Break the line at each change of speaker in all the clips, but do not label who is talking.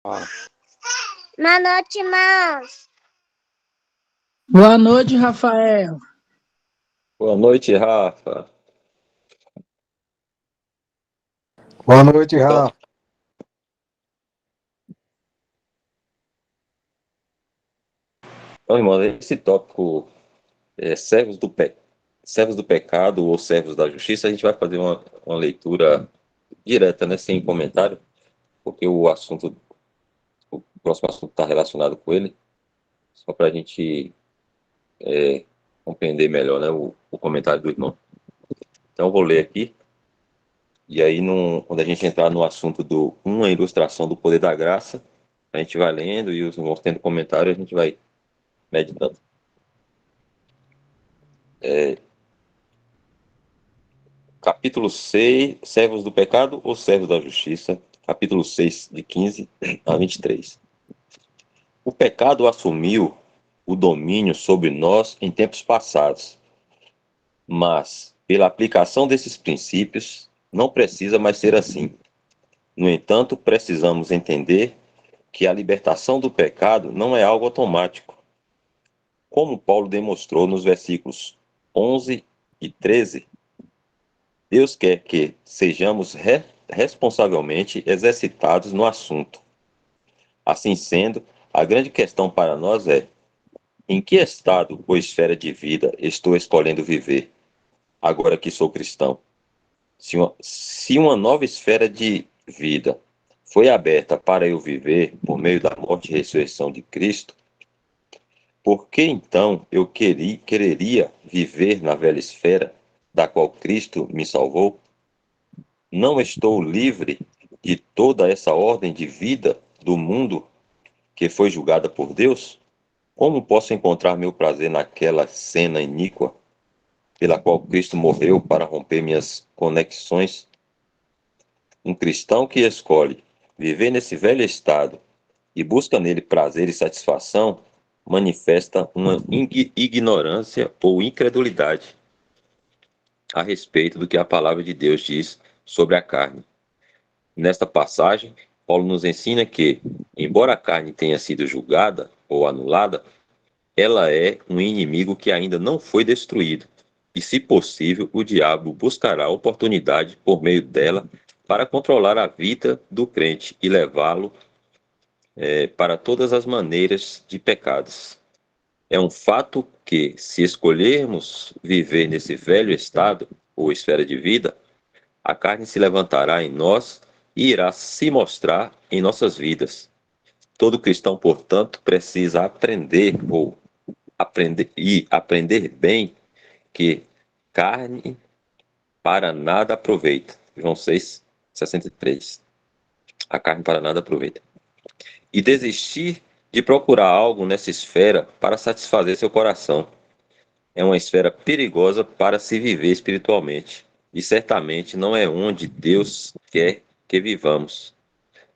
Boa noite, irmãos.
Boa noite, Rafael.
Boa noite, Rafa.
Boa noite, Rafa.
Então, irmão, esse tópico servos do pecado ou servos da justiça, a gente vai fazer uma leitura direta, né, sem comentário, porque o próximo assunto está relacionado com ele, só para a gente compreender melhor, né, o comentário do irmão. Então, eu vou ler aqui, e aí, quando a gente entrar no assunto uma ilustração do poder da graça, a gente vai lendo e os irmãos tendo comentário, a gente vai meditando. Capítulo 6, servos do pecado ou servos da justiça? Capítulo 6, de 15 a 23. O pecado assumiu o domínio sobre nós em tempos passados, mas, pela aplicação desses princípios, não precisa mais ser assim. No entanto, precisamos entender que a libertação do pecado não é algo automático. Como Paulo demonstrou nos versículos 11 e 13, Deus quer que sejamos responsavelmente exercitados no assunto. Assim sendo, a grande questão para nós é: em que estado ou esfera de vida estou escolhendo viver, agora que sou cristão? Se uma nova esfera de vida foi aberta para eu viver por meio da morte e ressurreição de Cristo, por que então eu quereria viver na velha esfera da qual Cristo me salvou? Não estou livre de toda essa ordem de vida do mundo que foi julgada por Deus? Como posso encontrar meu prazer naquela cena iníqua pela qual Cristo morreu para romper minhas conexões? Um cristão que escolhe viver nesse velho estado e busca nele prazer e satisfação manifesta uma ignorância ou incredulidade a respeito do que a palavra de Deus diz sobre a carne. Nesta passagem, Paulo nos ensina que, embora a carne tenha sido julgada ou anulada, ela é um inimigo que ainda não foi destruído, e, se possível, o diabo buscará oportunidade por meio dela para controlar a vida do crente e levá-lo para todas as maneiras de pecados. É um fato que, se escolhermos viver nesse velho estado ou esfera de vida, a carne se levantará em nós e irá se mostrar em nossas vidas. Todo cristão, portanto, precisa aprender bem que carne para nada aproveita. João 6:63. A carne para nada aproveita. E desistir de procurar algo nessa esfera para satisfazer seu coração. É uma esfera perigosa para se viver espiritualmente. E certamente não é onde Deus quer que vivamos.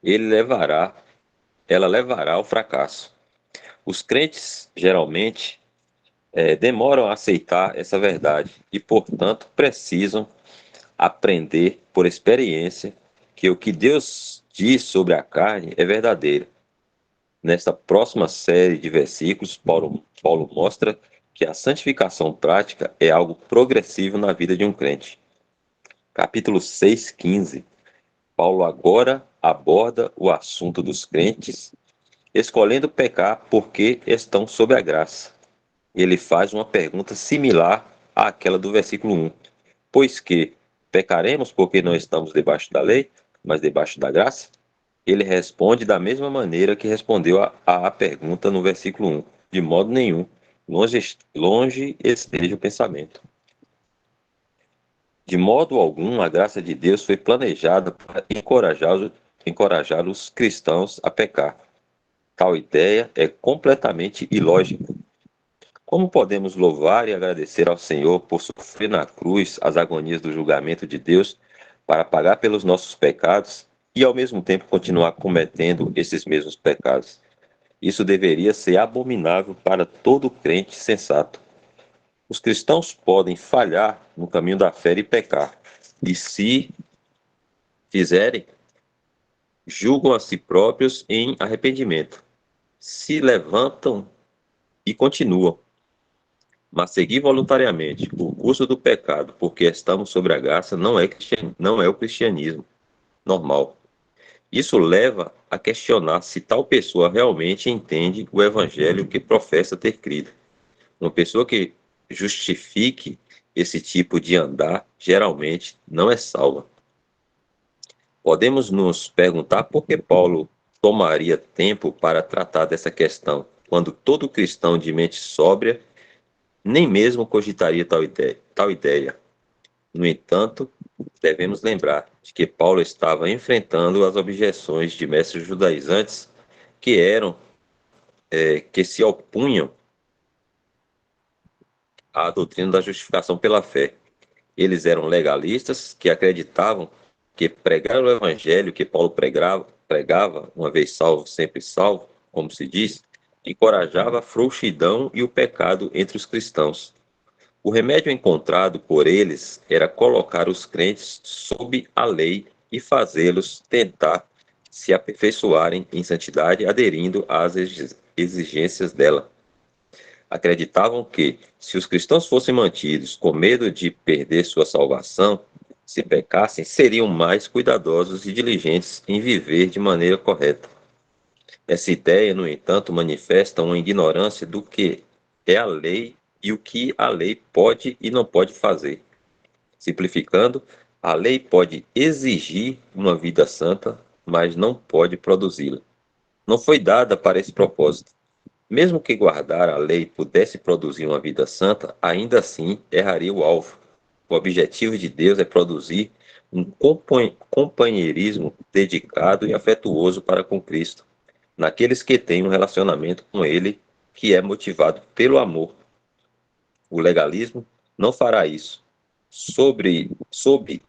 Ela levará ao fracasso. Os crentes, geralmente, demoram a aceitar essa verdade e, portanto, precisam aprender por experiência que o que Deus diz sobre a carne é verdadeiro. Nesta próxima série de versículos, Paulo mostra que a santificação prática é algo progressivo na vida de um crente. Capítulo 6:15. Paulo agora aborda o assunto dos crentes escolhendo pecar porque estão sob a graça. Ele faz uma pergunta similar àquela do versículo 1. Pois que pecaremos porque não estamos debaixo da lei, mas debaixo da graça? Ele responde da mesma maneira que respondeu à pergunta no versículo 1. De modo nenhum, longe esteja o pensamento. De modo algum, a graça de Deus foi planejada para encorajar os cristãos a pecar. Tal ideia é completamente ilógica. Como podemos louvar e agradecer ao Senhor por sofrer na cruz as agonias do julgamento de Deus para pagar pelos nossos pecados e ao mesmo tempo continuar cometendo esses mesmos pecados? Isso deveria ser abominável para todo crente sensato. Os cristãos podem falhar no caminho da fé e pecar. E se julgam a si próprios em arrependimento, se levantam e continuam. Mas seguir voluntariamente o curso do pecado, porque estamos sobre a graça, não é o cristianismo normal. Isso leva a questionar se tal pessoa realmente entende o evangelho que professa ter crido. Uma pessoa que justifique esse tipo de andar geralmente não é salva. Podemos nos perguntar por que Paulo tomaria tempo para tratar dessa questão, quando todo cristão de mente sóbria nem mesmo cogitaria tal ideia. No entanto, devemos lembrar de que Paulo estava enfrentando as objeções de mestres judaizantes que se opunham à doutrina da justificação pela fé. Eles eram legalistas que acreditavam que pregar o evangelho que Paulo pregava, uma vez salvo, sempre salvo, como se diz, encorajava a frouxidão e o pecado entre os cristãos. O remédio encontrado por eles era colocar os crentes sob a lei e fazê-los tentar se aperfeiçoarem em santidade, aderindo às exigências dela. Acreditavam que, se os cristãos fossem mantidos com medo de perder sua salvação, se pecassem, seriam mais cuidadosos e diligentes em viver de maneira correta. Essa ideia, no entanto, manifesta uma ignorância do que é a lei e o que a lei pode e não pode fazer. Simplificando, a lei pode exigir uma vida santa, mas não pode produzi-la. Não foi dada para esse propósito. Mesmo que guardar a lei pudesse produzir uma vida santa, ainda assim erraria o alvo. O objetivo de Deus é produzir um companheirismo dedicado e afetuoso para com Cristo, naqueles que têm um relacionamento com Ele que é motivado pelo amor. O legalismo não fará isso. Sob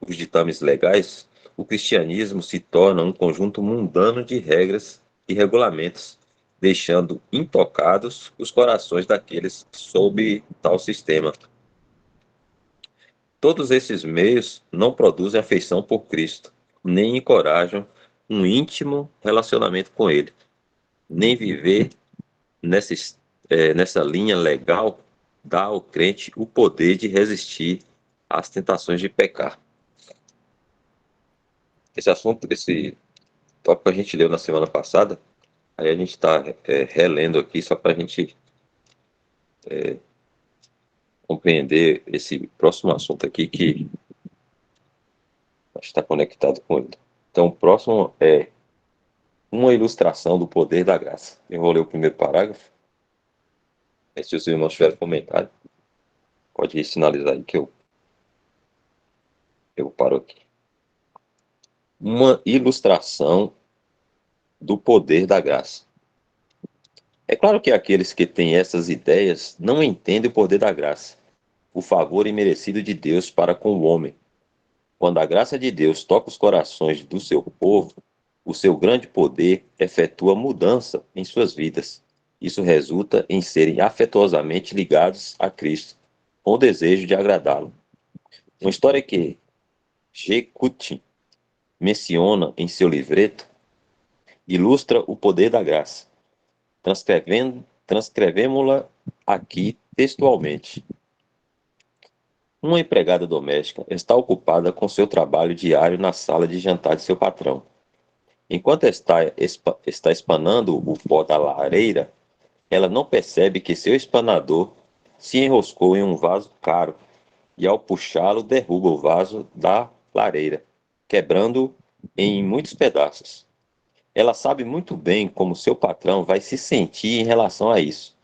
os ditames legais, o cristianismo se torna um conjunto mundano de regras e regulamentos, deixando intocados os corações daqueles sob tal sistema. Todos esses meios não produzem afeição por Cristo, nem encorajam um íntimo relacionamento com Ele, nem viver nessa linha legal dá ao crente o poder de resistir às tentações de pecar. Esse tópico a gente leu na semana passada, aí a gente está relendo aqui só para a gente compreender esse próximo assunto aqui que está conectado com ele. Então, o próximo é uma ilustração do poder da graça. Eu vou ler o primeiro parágrafo. Se os irmãos tiverem comentário, pode sinalizar aí que eu paro aqui. Uma ilustração do poder da graça. É claro que aqueles que têm essas ideias não entendem o poder da graça, o favor imerecido de Deus para com o homem. Quando a graça de Deus toca os corações do seu povo, o seu grande poder efetua mudança em suas vidas. Isso resulta em serem afetuosamente ligados a Cristo, com o desejo de agradá-lo. Uma história que G. Cutin menciona em seu livreto ilustra o poder da graça. Transcrevemo-la aqui textualmente. Uma empregada doméstica está ocupada com seu trabalho diário na sala de jantar de seu patrão. Enquanto está espanando o pó da lareira, ela não percebe que seu espanador se enroscou em um vaso caro e, ao puxá-lo, derruba o vaso da lareira, quebrando-o em muitos pedaços. Ela sabe muito bem como seu patrão vai se sentir em relação a isso.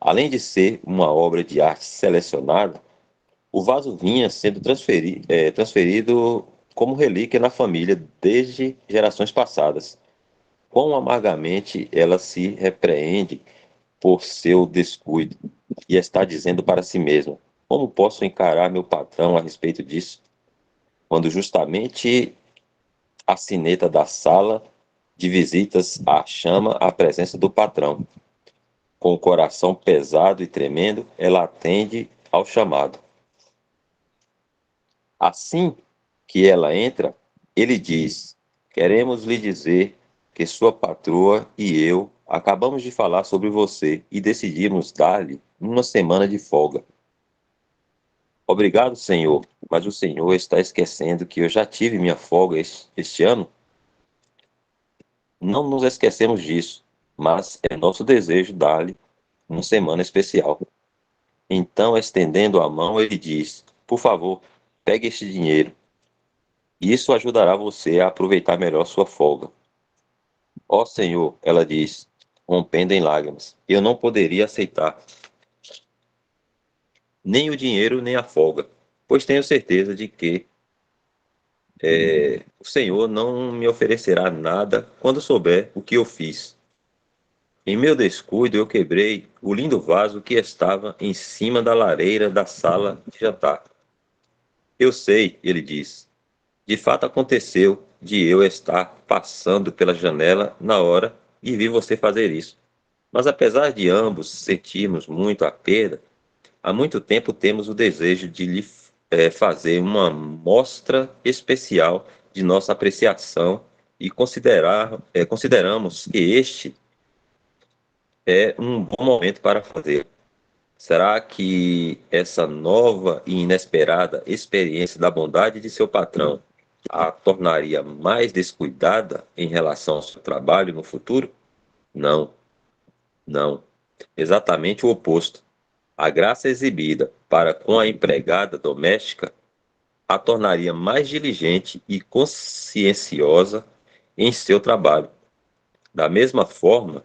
Além de ser uma obra de arte selecionada, o vaso vinha sendo transferido como relíquia na família desde gerações passadas. Quão amargamente ela se repreende por seu descuido e está dizendo para si mesma: como posso encarar meu patrão a respeito disso? Quando justamente a sineta da sala de visitas a chama à presença do patrão. Com o coração pesado e tremendo, ela atende ao chamado. Assim que ela entra, ele diz: queremos lhe dizer que sua patroa e eu acabamos de falar sobre você e decidimos dar-lhe uma semana de folga. Obrigado, senhor, mas o senhor está esquecendo que eu já tive minha folga este ano? Não nos esquecemos disso, mas é nosso desejo dar-lhe uma semana especial. Então, estendendo a mão, ele diz: Por favor, pegue este dinheiro. Isso ajudará você a aproveitar melhor sua folga. Ó Senhor, ela diz, rompendo em lágrimas, eu não poderia aceitar nem o dinheiro nem a folga, pois tenho certeza de que o Senhor não me oferecerá nada quando souber o que eu fiz. Em meu descuido, eu quebrei o lindo vaso que estava em cima da lareira da sala de jantar. Eu sei, ele diz. De fato aconteceu de eu estar passando pela janela na hora e vi você fazer isso. Mas apesar de ambos sentirmos muito a perda, há muito tempo temos o desejo de lhe fazer uma mostra especial de nossa apreciação e consideramos que este é um bom momento para fazer. Será que essa nova e inesperada experiência da bondade de seu patrão a tornaria mais descuidada em relação ao seu trabalho no futuro? Não, não. Exatamente o oposto. A graça exibida para com a empregada doméstica a tornaria mais diligente e conscienciosa em seu trabalho. Da mesma forma,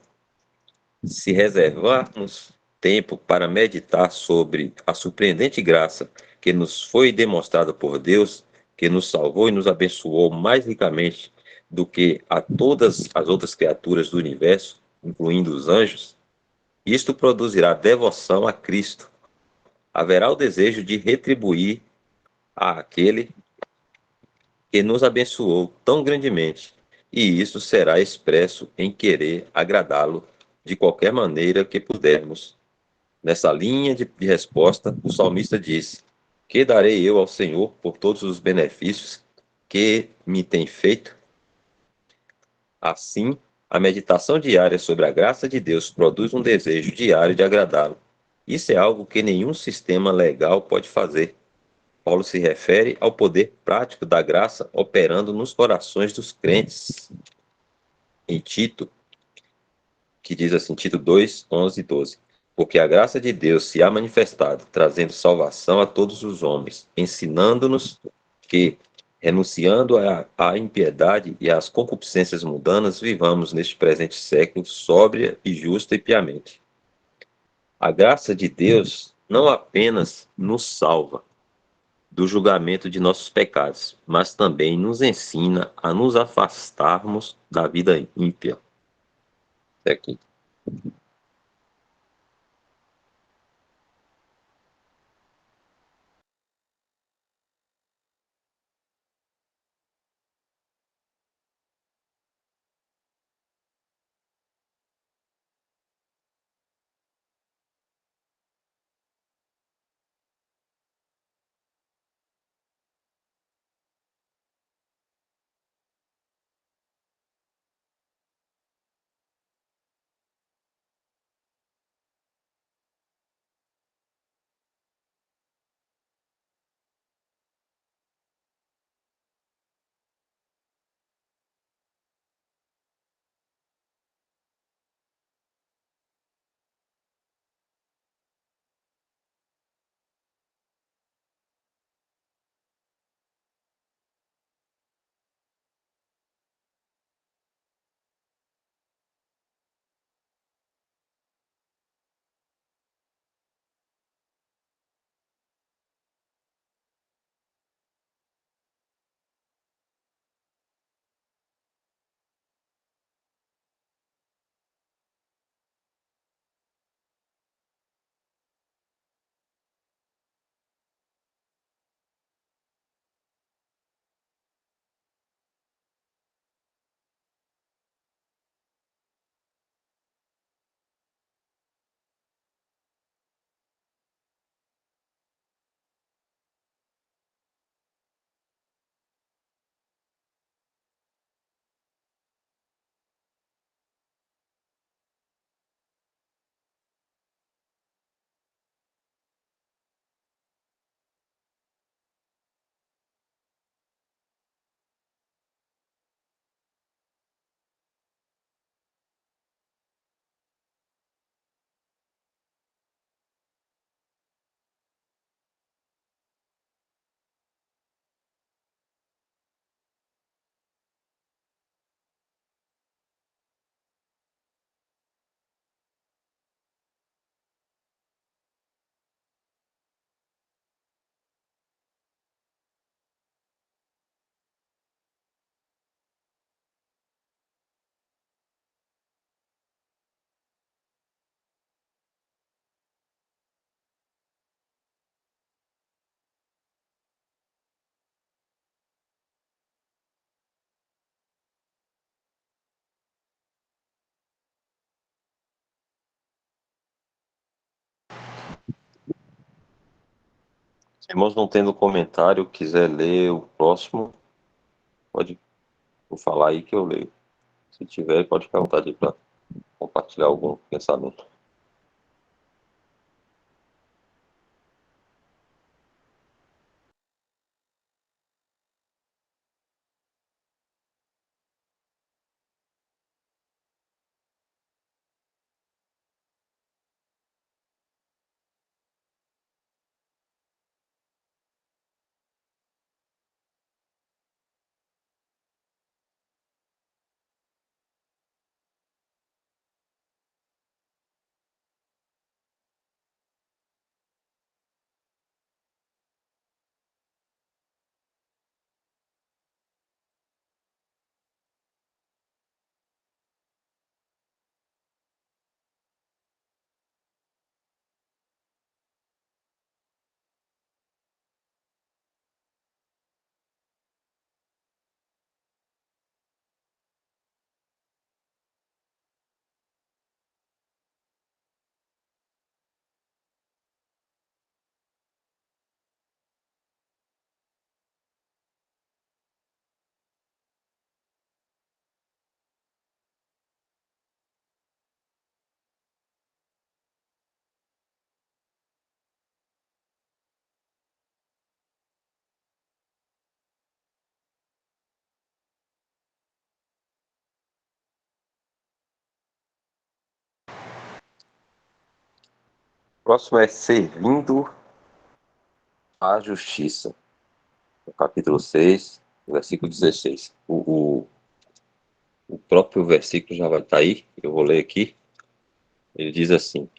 se reservarmos tempo para meditar sobre a surpreendente graça que nos foi demonstrada por Deus, que nos salvou e nos abençoou mais ricamente do que a todas as outras criaturas do universo, incluindo os anjos, isto produzirá devoção a Cristo. Haverá o desejo de retribuir àquele que nos abençoou tão grandemente, e isso será expresso em querer agradá-lo de qualquer maneira que pudermos. Nessa linha de resposta, o salmista diz: Que darei eu ao Senhor por todos os benefícios que me tem feito? Assim, a meditação diária sobre a graça de Deus produz um desejo diário de agradá-lo. Isso é algo que nenhum sistema legal pode fazer. Paulo se refere ao poder prático da graça operando nos corações dos crentes. Em Tito, que diz assim, Tito 2, 11 e 12. Porque a graça de Deus se há manifestado, trazendo salvação a todos os homens, ensinando-nos que, renunciando à impiedade e às concupiscências mundanas, vivamos neste presente século sóbria e justa e piamente. A graça de Deus não apenas nos salva do julgamento de nossos pecados, mas também nos ensina a nos afastarmos da vida ímpia. Aqui. Irmãos, não tendo comentário, quiser ler o próximo, pode falar aí que eu leio. Se tiver, pode ficar à vontade para compartilhar algum pensamento. O próximo é servindo a justiça. No capítulo 6, versículo 16. O próprio versículo já vai estar aí, eu vou ler aqui. Ele diz assim: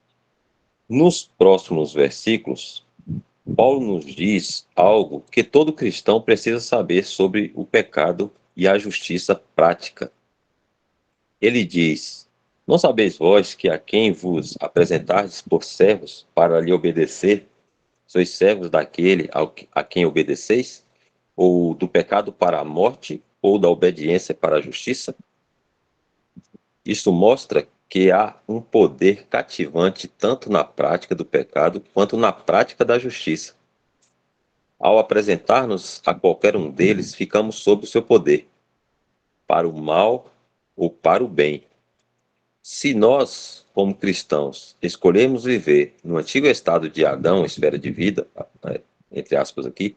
nos próximos versículos, Paulo nos diz algo que todo cristão precisa saber sobre o pecado e a justiça prática. Ele diz: não sabeis vós que a quem vos apresentardes por servos para lhe obedecer, sois servos daquele a quem obedeceis? Ou do pecado para a morte, ou da obediência para a justiça? Isso mostra que há um poder cativante tanto na prática do pecado quanto na prática da justiça. Ao apresentar-nos a qualquer um deles, ficamos sob o seu poder, para o mal ou para o bem. Se nós, como cristãos, escolhermos viver no antigo estado de Adão, esfera de vida, entre aspas aqui,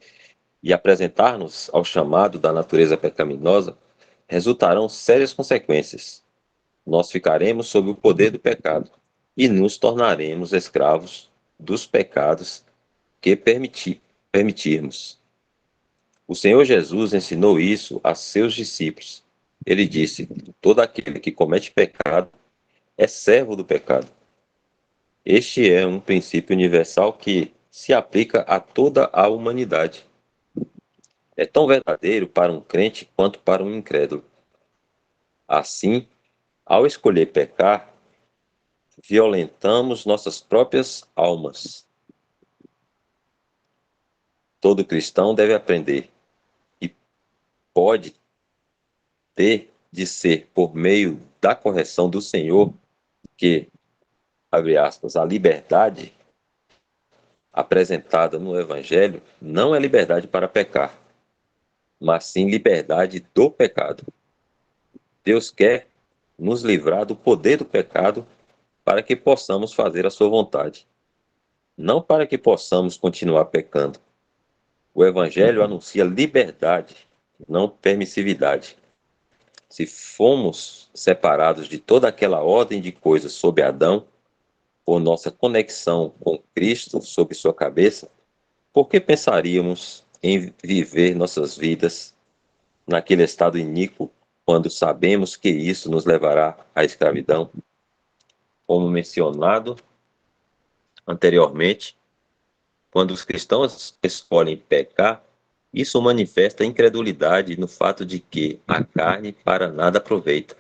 e apresentar-nos ao chamado da natureza pecaminosa, resultarão sérias consequências. Nós ficaremos sob o poder do pecado e nos tornaremos escravos dos pecados que permitirmos. O Senhor Jesus ensinou isso a seus discípulos. Ele disse: todo aquele que comete pecado é servo do pecado. Este é um princípio universal que se aplica a toda a humanidade. É tão verdadeiro para um crente quanto para um incrédulo. Assim, ao escolher pecar, violentamos nossas próprias almas. Todo cristão deve aprender e pode ter de ser por meio da correção do Senhor que, abre aspas, a liberdade apresentada no Evangelho não é liberdade para pecar, mas sim liberdade do pecado. Deus quer nos livrar do poder do pecado para que possamos fazer a sua vontade, não para que possamos continuar pecando. O Evangelho anuncia liberdade, não permissividade. Se fomos separados de toda aquela ordem de coisas sob Adão, por nossa conexão com Cristo sob sua cabeça, por que pensaríamos em viver nossas vidas naquele estado iníquo quando sabemos que isso nos levará à escravidão? Como mencionado anteriormente, quando os cristãos escolhem pecar, isso manifesta incredulidade no fato de que a carne para nada aproveita.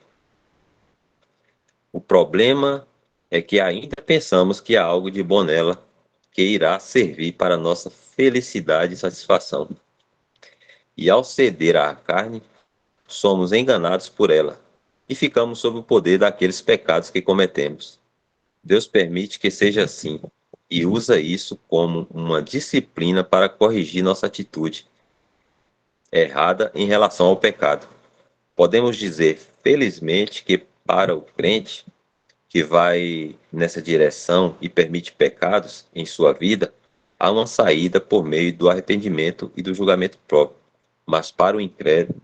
O problema é que ainda pensamos que há algo de bom nela que irá servir para nossa felicidade e satisfação. E ao ceder à carne, somos enganados por ela e ficamos sob o poder daqueles pecados que cometemos. Deus permite que seja assim, e usa isso como uma disciplina para corrigir nossa atitude errada em relação ao pecado. Podemos dizer, felizmente, que para o crente que vai nessa direção e permite pecados em sua vida, há uma saída por meio do arrependimento e do julgamento próprio. Mas para o incrédulo,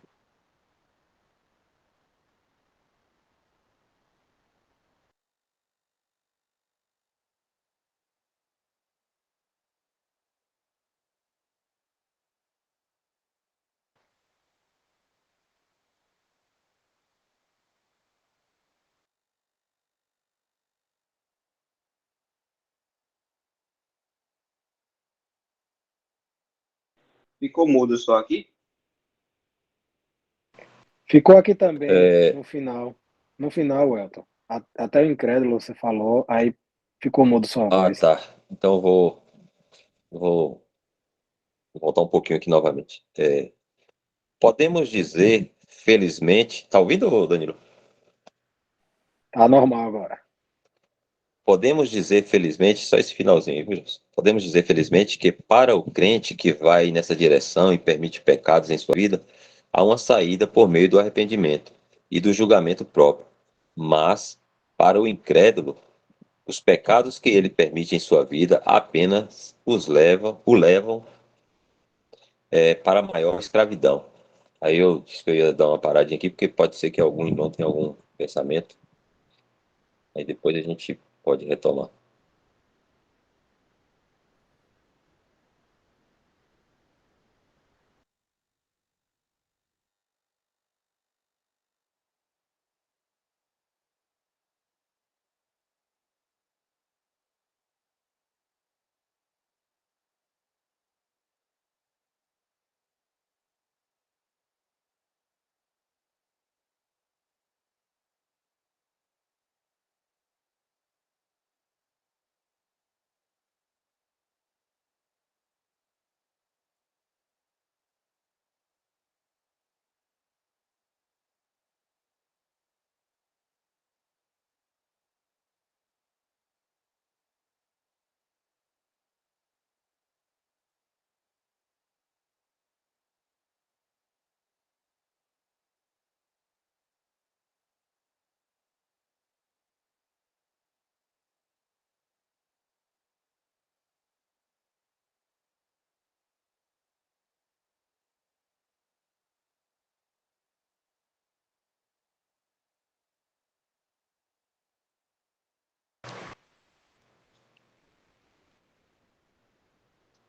Ficou mudo só aqui?
Ficou aqui também,
é...
no final. No final, Elton. Até o incrédulo você falou, aí ficou mudo sua
Ah,
voz.
tá. Então vou voltar um pouquinho aqui novamente. Podemos dizer, felizmente, tá ouvindo, Danilo?
Tá normal agora.
Podemos dizer, felizmente, só esse finalzinho, viu, José? Podemos dizer, felizmente, que para o crente que vai nessa direção e permite pecados em sua vida, há uma saída por meio do arrependimento e do julgamento próprio. Mas, para o incrédulo, os pecados que ele permite em sua vida apenas o levam para maior escravidão. Aí eu disse que eu ia dar uma paradinha aqui, porque pode ser que algum irmão tenha algum pensamento, aí depois a gente pode retomar.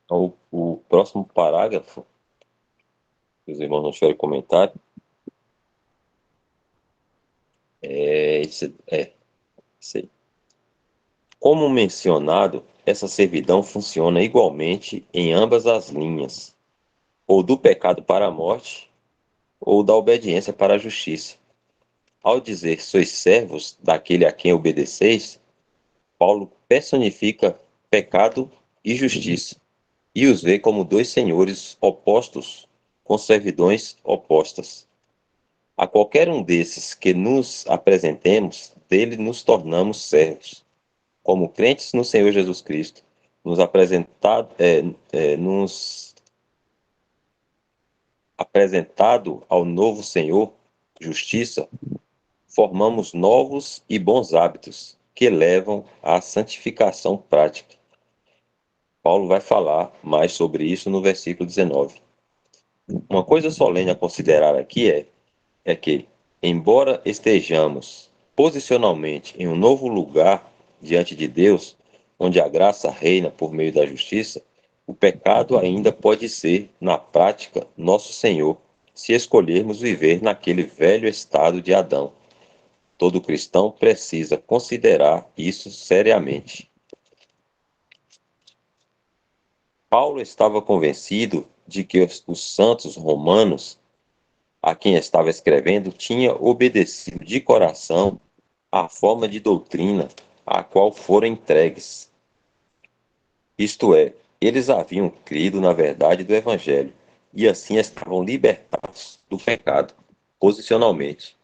Então, o próximo parágrafo, se os irmãos não tiverem comentário, esse aí. Como mencionado, essa servidão funciona igualmente em ambas as linhas, ou do pecado para a morte, ou da obediência para a justiça. Ao dizer sois servos daquele a quem obedeceis, Paulo personifica pecado e justiça, e os vê como dois senhores opostos, com servidões opostas. A qualquer um desses que nos apresentemos, dele nos tornamos servos. Como crentes no Senhor Jesus Cristo, nos apresentado ao novo Senhor, justiça, formamos novos e bons hábitos que levam à santificação prática. Paulo vai falar mais sobre isso no versículo 19. Uma coisa solene a considerar aqui é que, embora estejamos posicionalmente em um novo lugar diante de Deus, onde a graça reina por meio da justiça, o pecado ainda pode ser, na prática, nosso Senhor, se escolhermos viver naquele velho estado de Adão. Todo cristão precisa considerar isso seriamente. Paulo estava convencido de que os santos romanos a quem estava escrevendo tinha obedecido de coração à forma de doutrina à qual foram entregues. Isto é, eles haviam crido na verdade do Evangelho e assim estavam libertados do pecado, posicionalmente.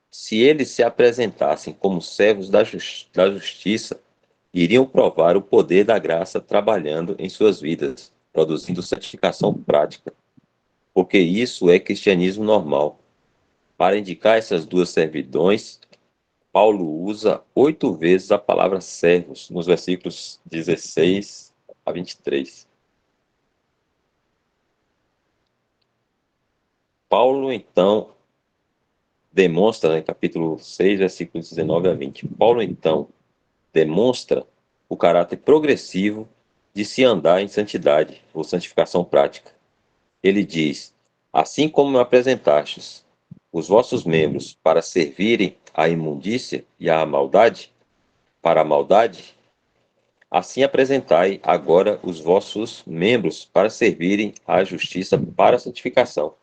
Se eles se apresentassem como servos da justiça, iriam provar o poder da graça trabalhando em suas vidas, produzindo santificação prática, porque isso é cristianismo normal. Para indicar essas duas servidões, Paulo usa 8 vezes a palavra servos, nos versículos 16 a 23. Paulo, então, demonstra, em capítulo 6, versículos 19 a 20, Paulo, então, demonstra o caráter progressivo de se andar em santidade, ou santificação prática. Ele diz, assim como me apresentastes os vossos membros para servirem à imundícia e à maldade, para a maldade, assim apresentai agora os vossos membros para servirem à justiça para a santificação.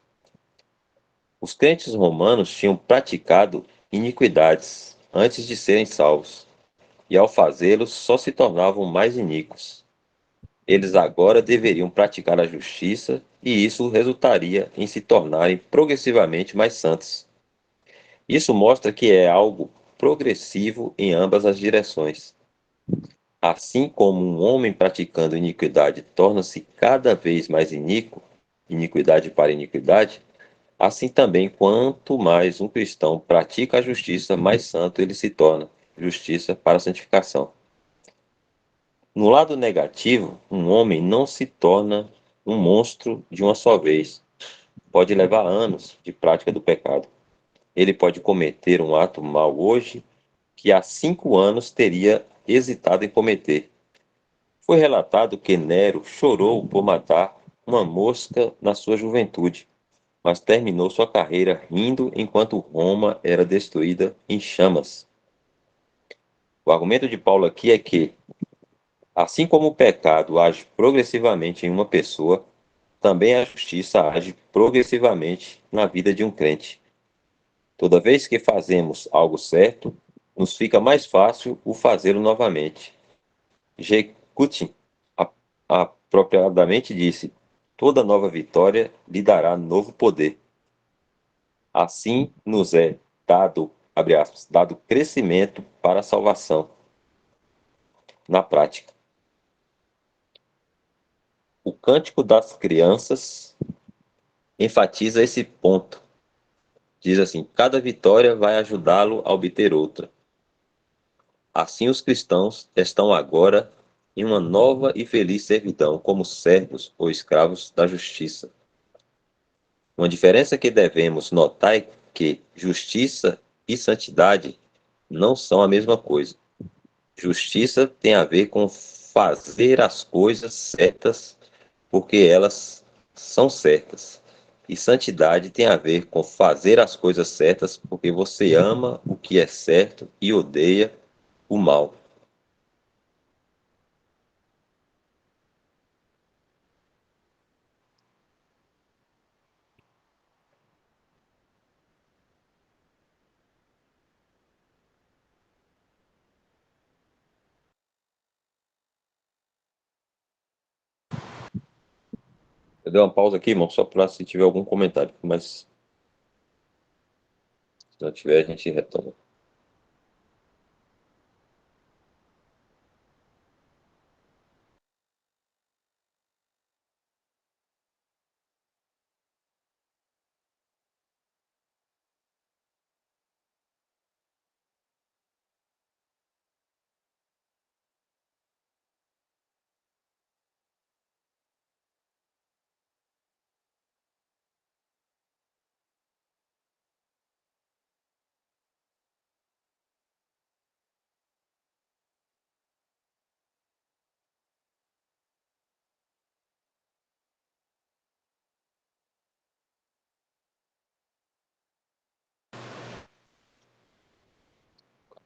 Os crentes romanos tinham praticado iniquidades antes de serem salvos, e ao fazê-lo só se tornavam mais iníquos. Eles agora deveriam praticar a justiça, e isso resultaria em se tornarem progressivamente mais santos. Isso mostra que é algo progressivo em ambas as direções. Assim como um homem praticando iniquidade torna-se cada vez mais iníquo, iniquidade para iniquidade, assim também, quanto mais um cristão pratica a justiça, mais santo ele se torna, justiça para a santificação. No lado negativo, um homem não se torna um monstro de uma só vez. Pode levar anos de prática do pecado. Ele pode cometer um ato mau hoje que há 5 anos teria hesitado em cometer. Foi relatado que Nero chorou por matar uma mosca na sua juventude, mas terminou sua carreira rindo enquanto Roma era destruída em chamas. O argumento de Paulo aqui é que, assim como o pecado age progressivamente em uma pessoa, também a justiça age progressivamente na vida de um crente. Toda vez que fazemos algo certo, nos fica mais fácil o fazê-lo novamente. G. Cutin apropriadamente disse: toda nova vitória lhe dará novo poder. Assim nos é dado, abre aspas, dado crescimento para a salvação. Na prática, o Cântico das Crianças enfatiza esse ponto. Diz assim: cada vitória vai ajudá-lo a obter outra. Assim, os cristãos estão agora em uma nova e feliz servidão como servos ou escravos da justiça. Uma diferença que devemos notar é que justiça e santidade não são a mesma coisa. Justiça tem a ver com fazer as coisas certas porque elas são certas. E santidade tem a ver com fazer as coisas certas porque você ama o que é certo e odeia o mal. Eu dei uma pausa aqui, irmão, só para se tiver algum comentário, mas se não tiver, a gente retoma.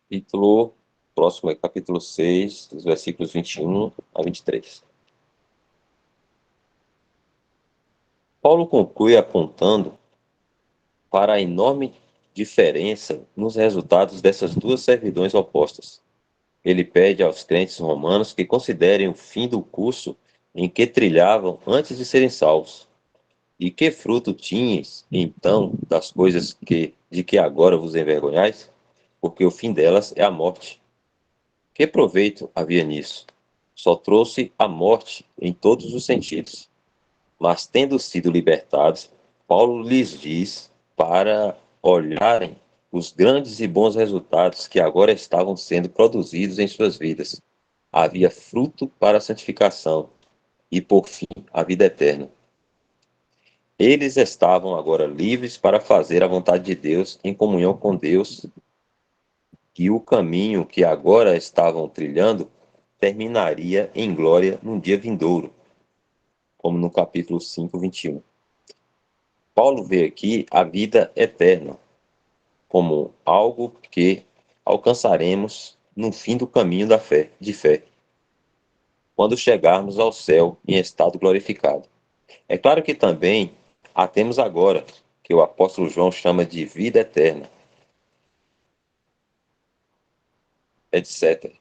Capítulo próximo é capítulo 6, os versículos 21 a 23. Paulo conclui apontando para a enorme diferença nos resultados dessas duas servidões opostas. Ele pede aos crentes romanos que considerem o fim do curso em que trilhavam antes de serem salvos. E que fruto tinhas, então, das coisas de que agora vos envergonhais? Porque o fim delas é a morte. Que proveito havia nisso? Só trouxe a morte em todos os sentidos. Mas, tendo sido libertados, Paulo lhes diz para olharem os grandes e bons resultados que agora estavam sendo produzidos em suas vidas. Havia fruto para a santificação e, por fim, a vida eterna. Eles estavam agora livres para fazer a vontade de Deus em comunhão com Deus, e o caminho que agora estavam trilhando terminaria em glória num dia vindouro, como no capítulo 5, 21. Paulo vê aqui a vida eterna como algo que alcançaremos no fim do caminho da fé, de fé, quando chegarmos ao céu em estado glorificado. É claro que também a temos agora, que o apóstolo João chama de vida eterna, etc.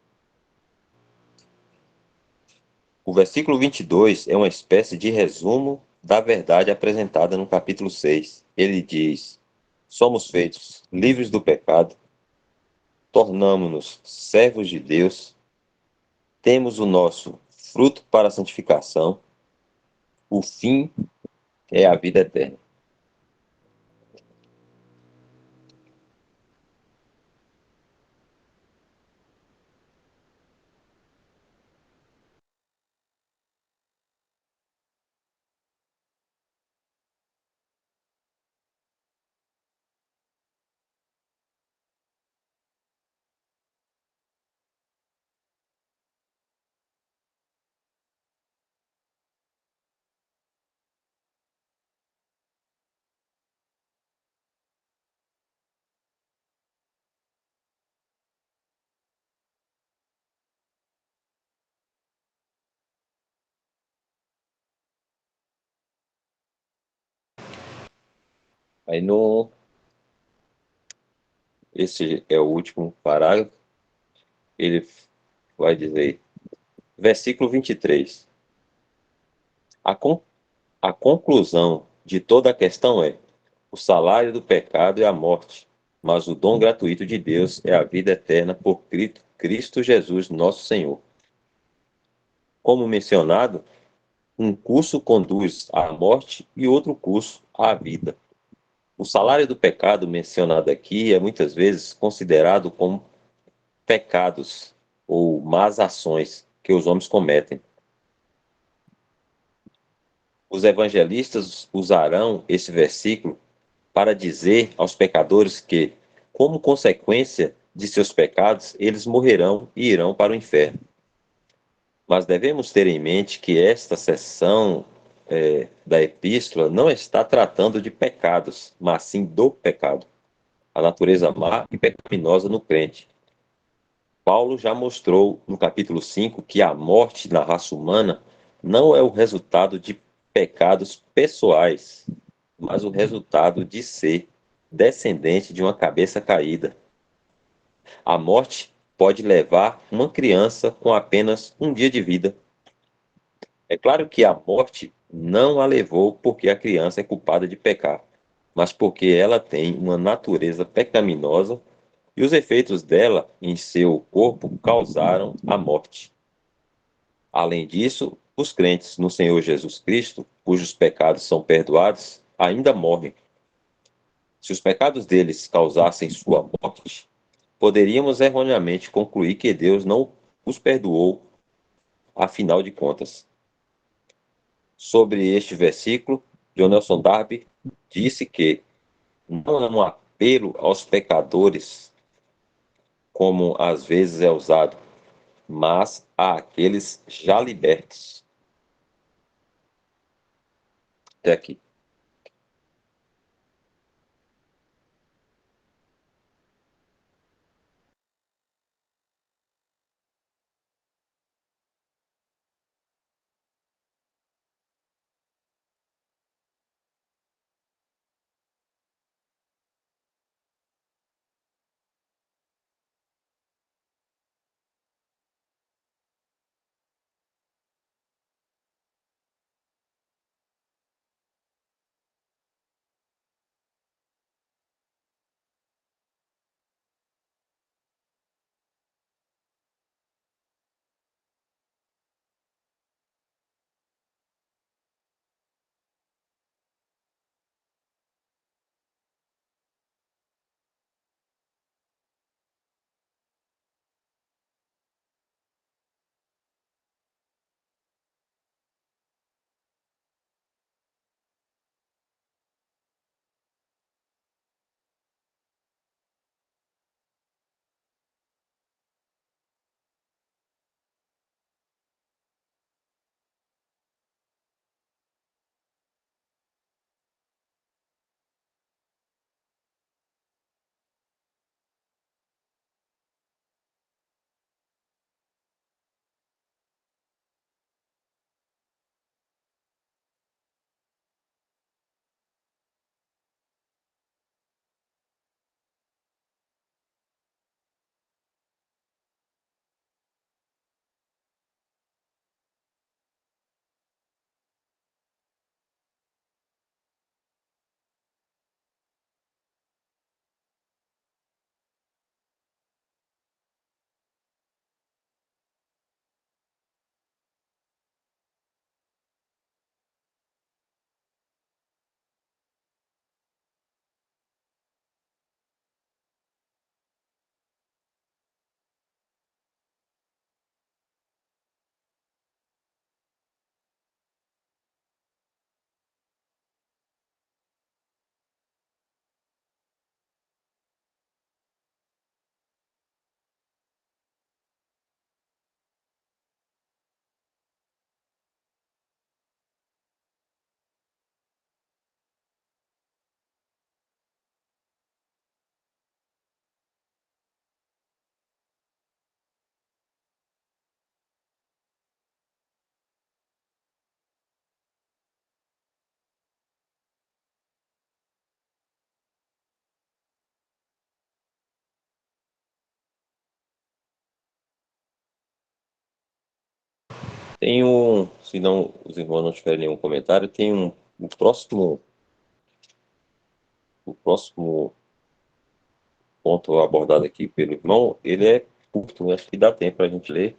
O versículo 22 é uma espécie de resumo da verdade apresentada no capítulo 6. Ele diz: somos feitos livres do pecado, tornamo-nos servos de Deus, temos o nosso fruto para a santificação, o fim é a vida eterna. Aí no esse é o último parágrafo, ele vai dizer, versículo 23. A, con a conclusão de toda a questão é: o salário do pecado é a morte, mas o dom gratuito de Deus é a vida eterna por Cristo Jesus, nosso Senhor. Como mencionado, um curso conduz à morte e outro curso à vida. O salário do pecado mencionado aqui é muitas vezes considerado como pecados ou más ações que os homens cometem. Os evangelistas usarão esse versículo para dizer aos pecadores que, como consequência de seus pecados, eles morrerão e irão para o inferno. Mas devemos ter em mente que esta seção da epístola não está tratando de pecados, mas sim do pecado, a natureza má e pecaminosa no crente. Paulo já mostrou no capítulo 5 que a morte na raça humana não é o resultado de pecados pessoais, mas o resultado de ser descendente de uma cabeça caída. A morte pode levar uma criança com apenas um dia de vida. É claro que a morte não a levou porque a criança é culpada de pecar, mas porque ela tem uma natureza pecaminosa e os efeitos dela em seu corpo causaram a morte. Além disso, os crentes no Senhor Jesus Cristo, cujos pecados são perdoados, ainda morrem. Se os pecados deles causassem sua morte, poderíamos erroneamente concluir que Deus não os perdoou, afinal de contas. Sobre este versículo, John Nelson Darby disse que não é um apelo aos pecadores, como às vezes é usado, mas àqueles já libertos. Até aqui. Tem um, se não os irmãos não tiverem nenhum comentário, tem o próximo ponto abordado aqui pelo irmão, ele é curto, né? Acho que dá tempo para a gente ler.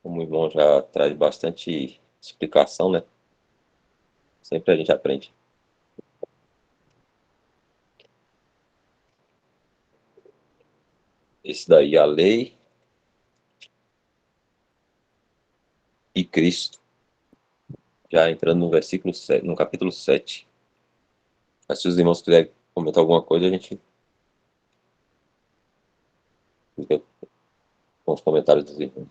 Como o irmão já traz bastante explicação, né? Sempre a gente aprende. Esse daí, a lei e Cristo. Já entrando no versículo 7, no capítulo 7. Mas se os irmãos quiserem comentar alguma coisa, a gente fica com os comentários dos irmãos.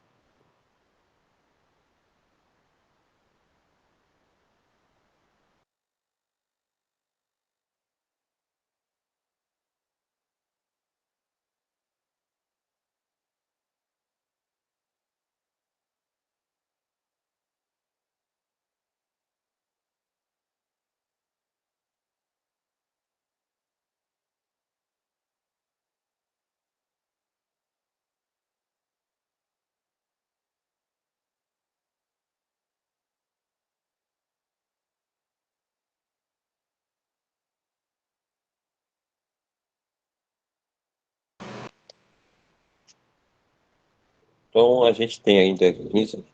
Então, a gente tem ainda 15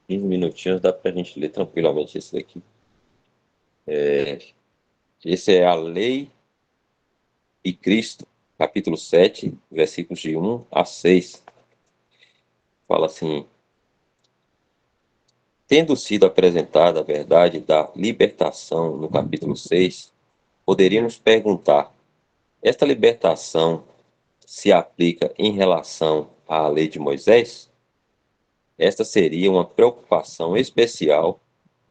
minutinhos, dá para a gente ler tranquilamente esse daqui. Esse é a lei e Cristo, capítulo 7, versículos de 1 a 6. Fala assim: tendo sido apresentada a verdade da libertação no capítulo 6, poderíamos perguntar: esta libertação se aplica em relação à lei de Moisés? Esta seria uma preocupação especial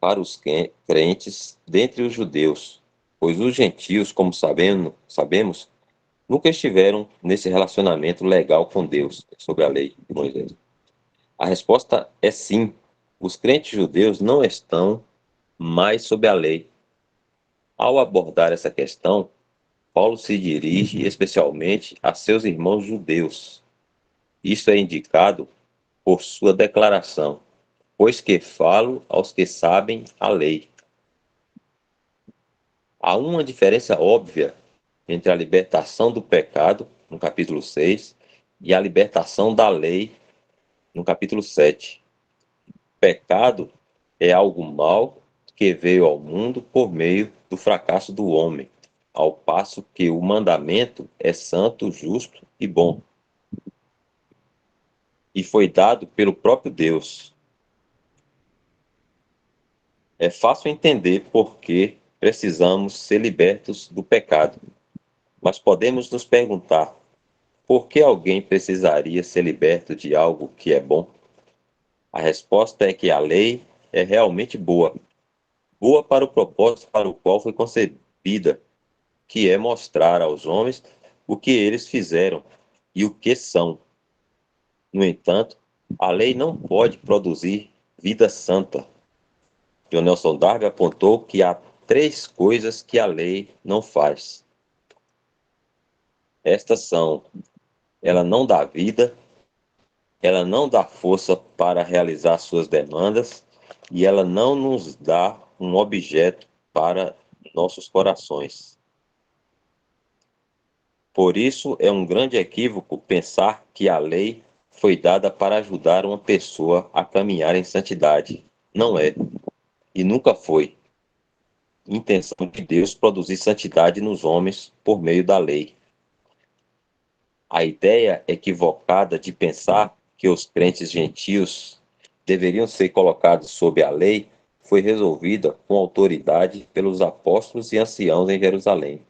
para os crentes dentre os judeus, pois os gentios, como sabemos, nunca estiveram nesse relacionamento legal com Deus, sobre a lei de Moisés. A resposta é sim. Os crentes judeus não estão mais sob a lei. Ao abordar essa questão, Paulo se dirige especialmente a seus irmãos judeus. Isso é indicado por sua declaração: pois que falo aos que sabem a lei. Há uma diferença óbvia entre a libertação do pecado, no capítulo 6, e a libertação da lei, no capítulo 7. Pecado é algo mau que veio ao mundo por meio do fracasso do homem, ao passo que o mandamento é santo, justo e bom, e foi dado pelo próprio Deus. É fácil entender por que precisamos ser libertos do pecado, mas podemos nos perguntar: por que alguém precisaria ser liberto de algo que é bom? A resposta é que a lei é realmente boa, boa para o propósito para o qual foi concebida, que é mostrar aos homens o que eles fizeram e o que são. No entanto, a lei não pode produzir vida santa. John Nelson Darby apontou que há 3 coisas que a lei não faz. Estas são: ela não dá vida, ela não dá força para realizar suas demandas e ela não nos dá um objeto para nossos corações. Por isso, é um grande equívoco pensar que a lei foi dada para ajudar uma pessoa a caminhar em santidade. Não é, e nunca foi, intenção de Deus produzir santidade nos homens por meio da lei. A ideia equivocada de pensar que os crentes gentios deveriam ser colocados sob a lei foi resolvida com autoridade pelos apóstolos e anciãos em Jerusalém.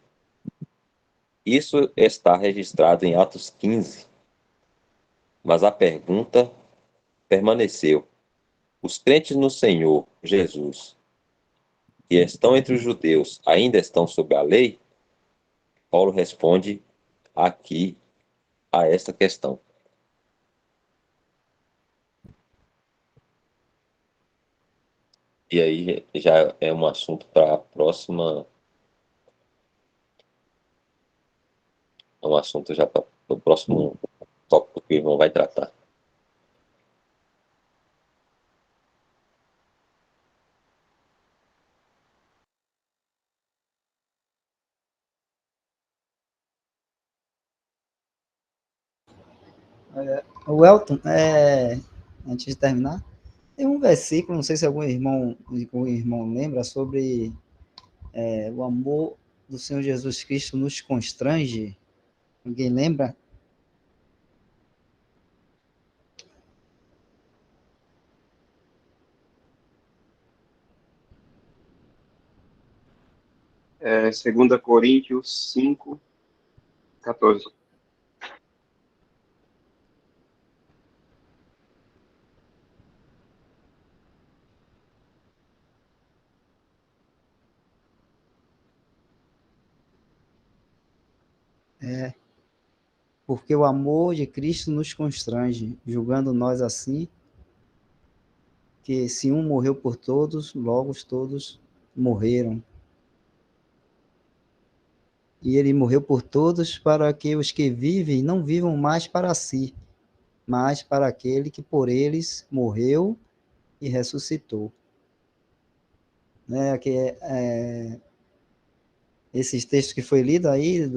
Isso está registrado em Atos 15. Mas a pergunta permaneceu: os crentes no Senhor Jesus, que estão entre os judeus, ainda estão sob a lei? Paulo responde aqui a esta questão. E aí já é um assunto para a próxima. É um assunto já para o próximo tópico que o irmão vai tratar.
O Elton, antes de terminar, tem um versículo, não sei se algum irmão lembra, sobre o amor do Senhor Jesus Cristo nos constrange. Alguém lembra?
É, 2 Coríntios 5, 14.
Porque o amor de Cristo nos constrange, julgando nós assim, que se um morreu por todos, logo todos morreram. E ele morreu por todos para que os que vivem não vivam mais para si, mas para aquele que por eles morreu e ressuscitou. Esses textos que foi lido aí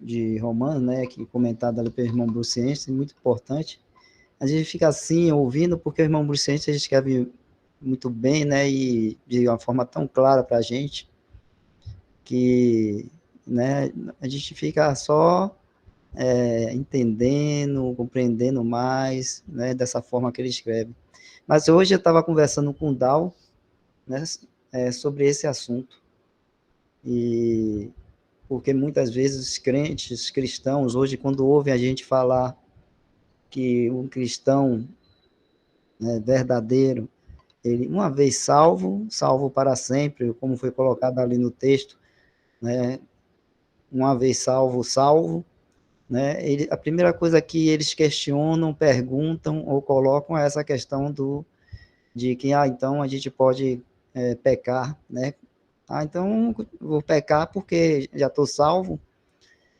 de Romanos, né, que comentado ali pelo irmão Bruciense, muito importante. A gente fica assim ouvindo porque o irmão Bruciense escreve muito bem, né, e de uma forma tão clara para a gente que, né, a gente fica só entendendo, compreendendo mais, né, dessa forma que ele escreve. Mas hoje eu estava conversando com o Dal, né, sobre esse assunto, e porque muitas vezes os crentes, cristãos, hoje quando ouvem a gente falar que um cristão, né, verdadeiro, ele, uma vez salvo, salvo para sempre, como foi colocado ali no texto, né, uma vez salvo, salvo, né, a primeira coisa que eles questionam, perguntam ou colocam é essa questão de que, então a gente pode pecar, né? Então vou pecar porque já estou salvo.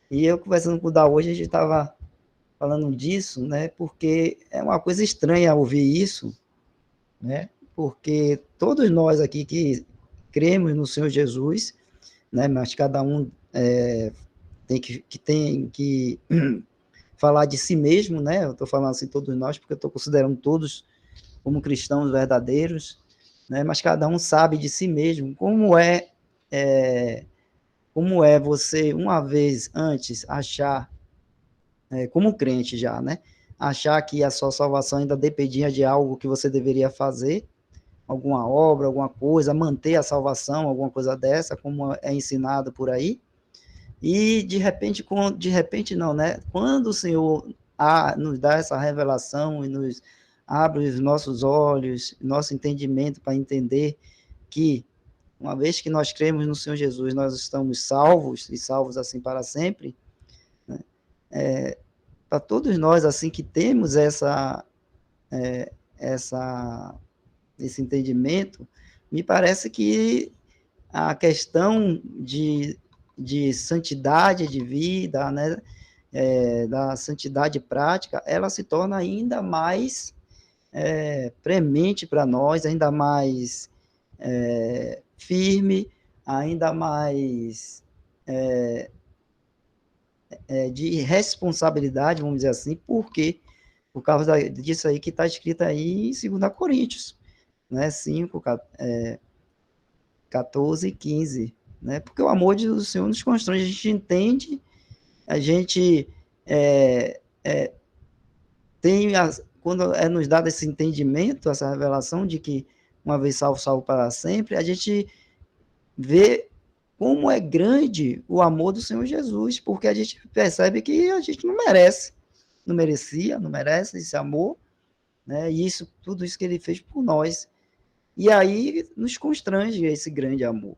E eu conversando com o Da hoje, a gente estava falando disso, né? Porque é uma coisa estranha ouvir isso, né? Porque todos nós aqui que cremos no Senhor Jesus, né? Mas cada um tem que falar de si mesmo, né? Eu estou falando assim todos nós, porque eu estou considerando todos como cristãos verdadeiros, né? Mas cada um sabe de si mesmo como é você uma vez antes achar, como crente já, né? Achar que a sua salvação ainda dependia de algo que você deveria fazer, alguma obra, alguma coisa, manter a salvação, alguma coisa dessa, como é ensinado por aí. E de repente não, né? Quando o Senhor nos dá essa revelação e nos abre os nossos olhos, nosso entendimento para entender que, uma vez que nós cremos no Senhor Jesus, nós estamos salvos, e salvos assim para sempre, né? Para todos nós, assim, que temos esse entendimento, me parece que a questão de santidade de vida, né, da santidade prática, ela se torna ainda mais premente para nós, ainda mais firme, ainda mais de responsabilidade, vamos dizer assim, porque por causa disso aí que está escrito aí em 2 Coríntios, né, 5, 14 e 15, né, porque o amor do Senhor nos constrange, a gente entende, a gente tem, quando nos dado esse entendimento, essa revelação de que uma vez salvo, salvo para sempre, a gente vê como é grande o amor do Senhor Jesus, porque a gente percebe que a gente não merece, não merecia, não merece esse amor, né? E tudo isso que ele fez por nós. E aí nos constrange esse grande amor.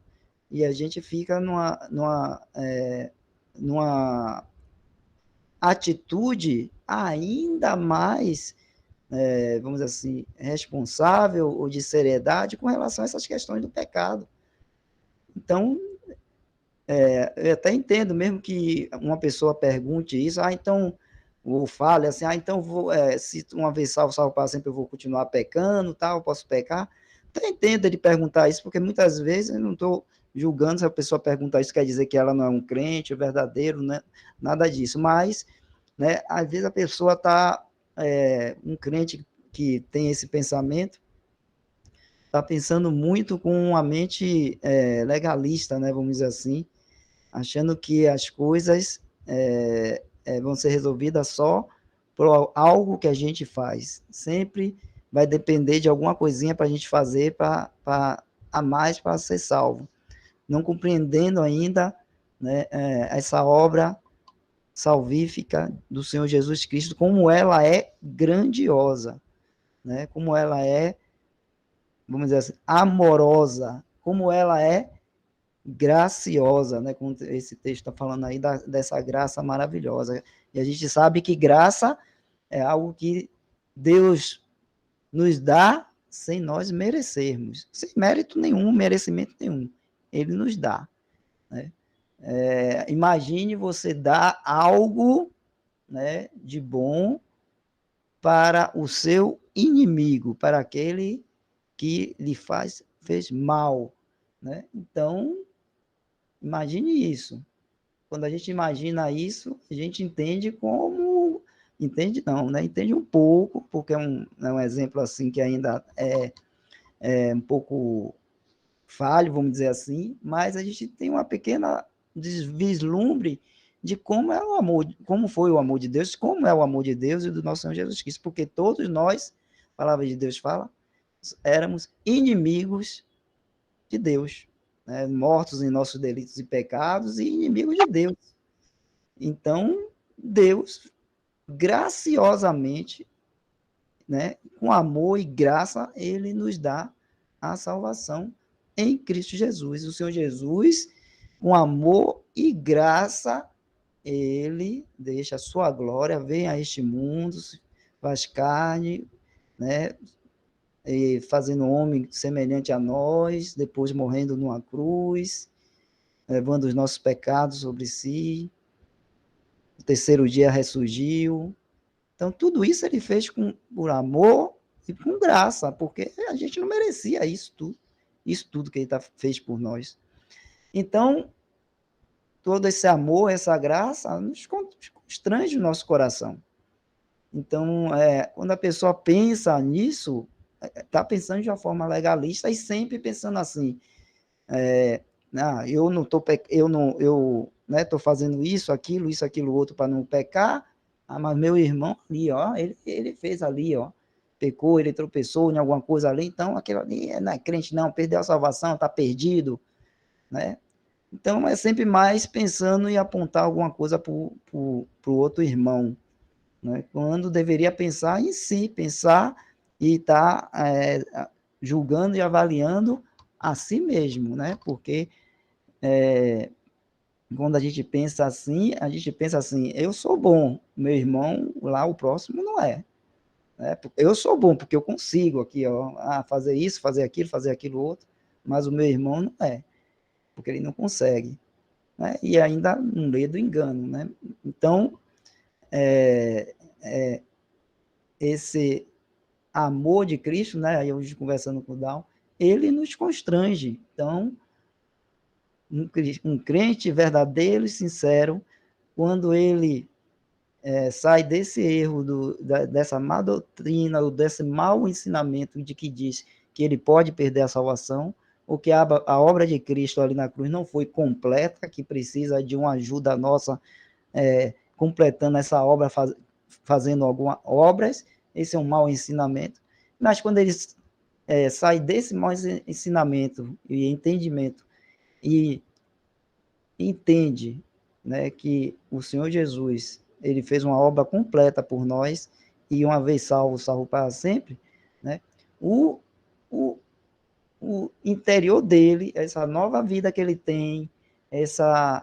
E a gente fica numa atitude ainda mais, vamos dizer assim, responsável ou de seriedade com relação a essas questões do pecado. Então, eu até entendo mesmo que uma pessoa pergunte isso, então, ou fale assim, então, se uma vez salvo, salvo para sempre, eu vou continuar pecando, tal, posso pecar. Até entendo ele perguntar isso, porque muitas vezes eu não estou julgando se a pessoa perguntar isso, quer dizer que ela não é um crente verdadeiro, né? Nada disso, mas, né, às vezes a pessoa está um crente que tem esse pensamento está pensando muito com uma mente legalista, né, vamos dizer assim, achando que as coisas vão ser resolvidas só por algo que a gente faz. Sempre vai depender de alguma coisinha para a gente fazer a mais para ser salvo. Não compreendendo ainda, né, essa obra salvífica do Senhor Jesus Cristo, como ela é grandiosa, né? Como ela é, vamos dizer assim, amorosa, como ela é graciosa, né? Como esse texto está falando aí dessa graça maravilhosa. E a gente sabe que graça é algo que Deus nos dá sem nós merecermos, sem mérito nenhum, merecimento nenhum. Ele nos dá, né? Imagine você dar algo, né, de bom para o seu inimigo, para aquele que lhe fez mal, né? Então, imagine isso. Quando a gente imagina isso, a gente entende como... Entende não, né? Entende um pouco, porque é um exemplo assim que ainda é um pouco falho, vamos dizer assim, mas a gente tem uma pequena vislumbre de como é o amor, como foi o amor de Deus, como é o amor de Deus e do nosso Senhor Jesus Cristo, porque todos nós, a palavra de Deus fala, éramos inimigos de Deus, né? Mortos em nossos delitos e pecados e inimigos de Deus. Então, Deus, graciosamente, né, com amor e graça, ele nos dá a salvação em Cristo Jesus. O Senhor Jesus, com amor e graça, ele deixa a sua glória, vem a este mundo, faz carne, né, e fazendo homem semelhante a nós, depois morrendo numa cruz, levando os nossos pecados sobre si. No terceiro dia ressurgiu. Então, tudo isso ele fez por amor e com graça, porque a gente não merecia isso tudo que ele fez por nós. Então, todo esse amor, essa graça, nos constrange o nosso coração. Então, quando a pessoa pensa nisso, está pensando de uma forma legalista e sempre pensando assim, eu não estou, né, tô fazendo isso, aquilo, outro para não pecar, mas meu irmão ali, ó, ele fez ali, ó, pecou, ele tropeçou em alguma coisa ali, então aquilo ali não é crente não, perdeu a salvação, está perdido, né? Então é sempre mais pensando em apontar alguma coisa para o outro irmão, né? Quando deveria pensar em si, pensar e estar julgando e avaliando a si mesmo, né? Porque quando a gente pensa assim, eu sou bom, meu irmão lá, o próximo não é. Eu sou bom porque eu consigo aqui, ó, fazer isso, fazer aquilo outro, mas o meu irmão não é, porque ele não consegue, né? E ainda no meio do engano, né? Então, esse amor de Cristo, né? Aí hoje conversando com o Dal, ele nos constrange. Então, um crente verdadeiro e sincero, quando ele sai desse erro, dessa má doutrina, ou desse mau ensinamento de que diz que ele pode perder a salvação, ou que a obra de Cristo ali na cruz não foi completa, que precisa de uma ajuda nossa completando essa obra, fazendo algumas obras, esse é um mau ensinamento. Mas quando ele sai desse mau ensinamento e entendimento, e entende, né, que o Senhor Jesus, ele fez uma obra completa por nós, e uma vez salvo para sempre, né, o interior dele, essa nova vida que ele tem, essa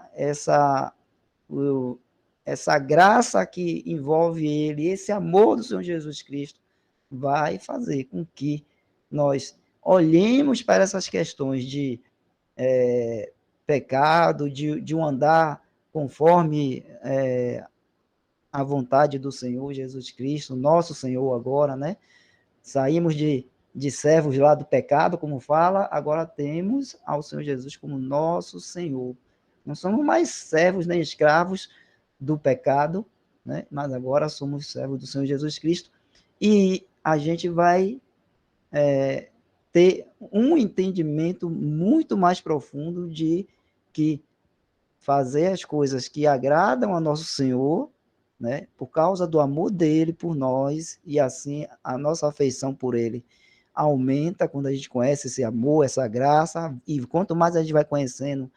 graça que envolve ele, esse amor do Senhor Jesus Cristo, vai fazer com que nós olhemos para essas questões de pecado, de um andar conforme a vontade do Senhor Jesus Cristo, nosso Senhor agora, né? Saímos de servos lá do pecado, como fala, agora temos ao Senhor Jesus como nosso Senhor. Não somos mais servos nem escravos do pecado, né? Mas agora somos servos do Senhor Jesus Cristo e a gente vai ter um entendimento muito mais profundo de que fazer as coisas que agradam a nosso Senhor, né, por causa do amor dele por nós, e assim a nossa afeição por ele aumenta quando a gente conhece esse amor, essa graça, e quanto mais a gente vai conhecendo,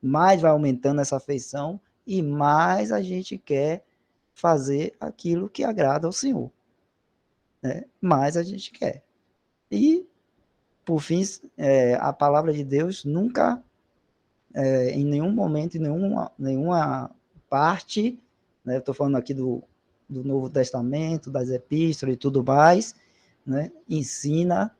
mais vai aumentando essa afeição, e mais a gente quer fazer aquilo que agrada ao Senhor, né? Mais a gente quer. E, por fim, a palavra de Deus nunca em nenhum momento, em nenhuma parte, né, eu estou falando aqui do Novo Testamento, das epístolas e tudo mais, né, ensina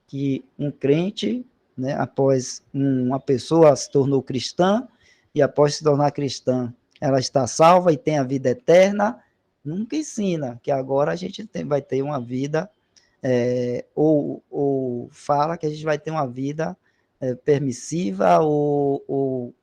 que um crente, né, após uma pessoa se tornou cristã, e após se tornar cristã, ela está salva e tem a vida eterna, nunca ensina que agora a gente vai ter uma vida, ou fala que a gente vai ter uma vida permissiva ou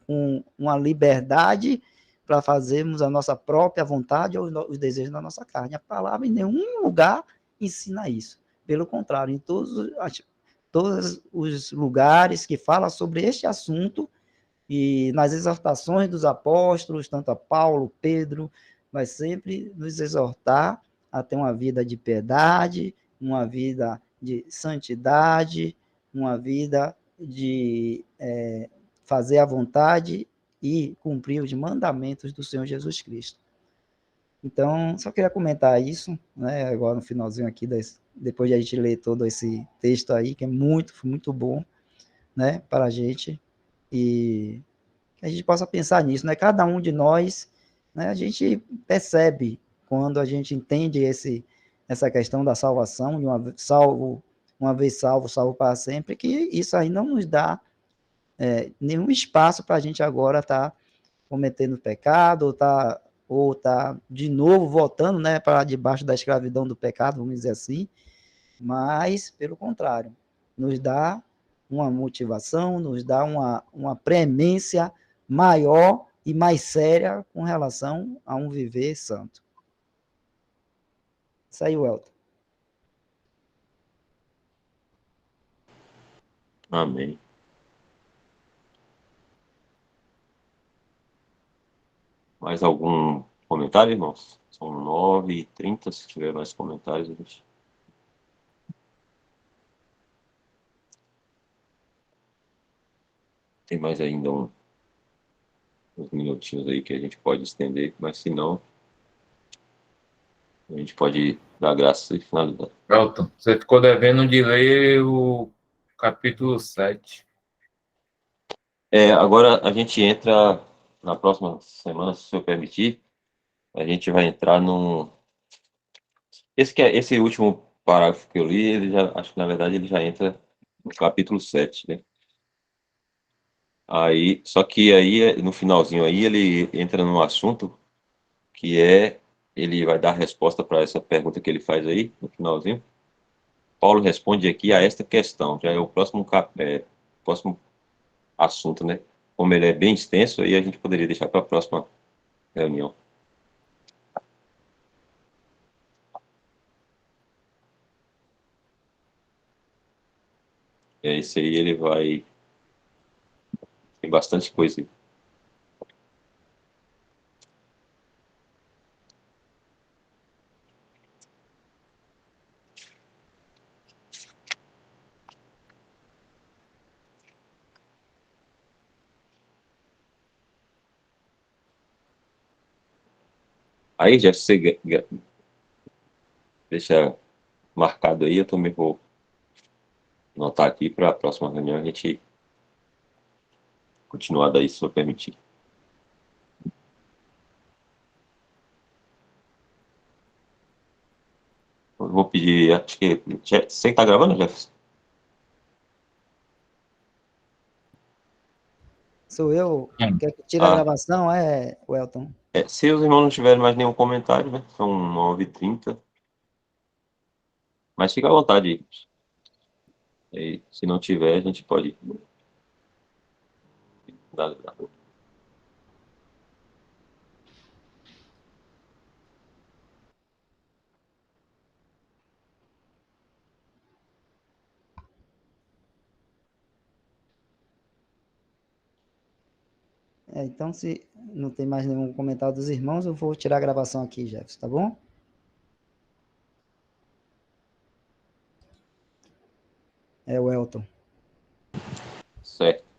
uma liberdade para fazermos a nossa própria vontade ou os desejos da nossa carne. A palavra em nenhum lugar ensina isso. Pelo contrário, em todos os lugares que fala sobre este assunto e nas exortações dos apóstolos, tanto a Paulo, Pedro, vai sempre nos exortar a ter uma vida de piedade, uma vida de santidade, uma vida de fazer a vontade e cumprir os mandamentos do Senhor Jesus Cristo. Então, só queria comentar isso, né, agora no finalzinho aqui, depois de a gente ler todo esse texto aí, que é muito, muito bom, né, para a gente, e que a gente possa pensar nisso, né, cada um de nós, né, a gente percebe quando a gente entende essa questão da salvação, de uma vez salvo, salvo para sempre, que isso aí não nos dá nenhum espaço para a gente agora estar cometendo pecado, ou tá de novo voltando, né, para debaixo da escravidão do pecado, vamos dizer assim, mas, pelo contrário, nos dá uma motivação, nos dá uma premência maior e mais séria com relação a um viver santo. Isso aí, Welton.
Amém. Mais algum comentário, irmãos? São 9h30, se tiver mais comentários, a gente... Tem mais ainda uns minutinhos aí que a gente pode estender, mas se não, a gente pode dar graça e finalizar.
Elton, você ficou devendo de ler o capítulo 7.
Agora a gente entra na próxima semana, se o senhor permitir, a gente vai entrar num... Esse último parágrafo que eu li, acho que na verdade ele já entra no capítulo 7, né? Aí, só que aí, no finalzinho aí, ele entra num assunto que ele vai dar a resposta para essa pergunta que ele faz aí, no finalzinho. Paulo responde aqui a esta questão, já é o próximo assunto, né? Como ele é bem extenso, aí a gente poderia deixar para a próxima reunião. Esse aí ele vai... Tem bastante coisa aí. Aí, Jeff, você deixa marcado aí, eu também vou anotar aqui para a próxima reunião a gente continuar daí, se for permitir. Eu vou pedir, acho que... Você está gravando, Jeff?
Sou eu. Quer que tire a gravação? Welton?
Se os irmãos não tiverem mais nenhum comentário, né? São 9h30. Mas fica à vontade. E, se não tiver, a gente pode dar.
Então, se não tem mais nenhum comentário dos irmãos, eu vou tirar a gravação aqui, Jefferson, tá bom? O Elton.
Certo.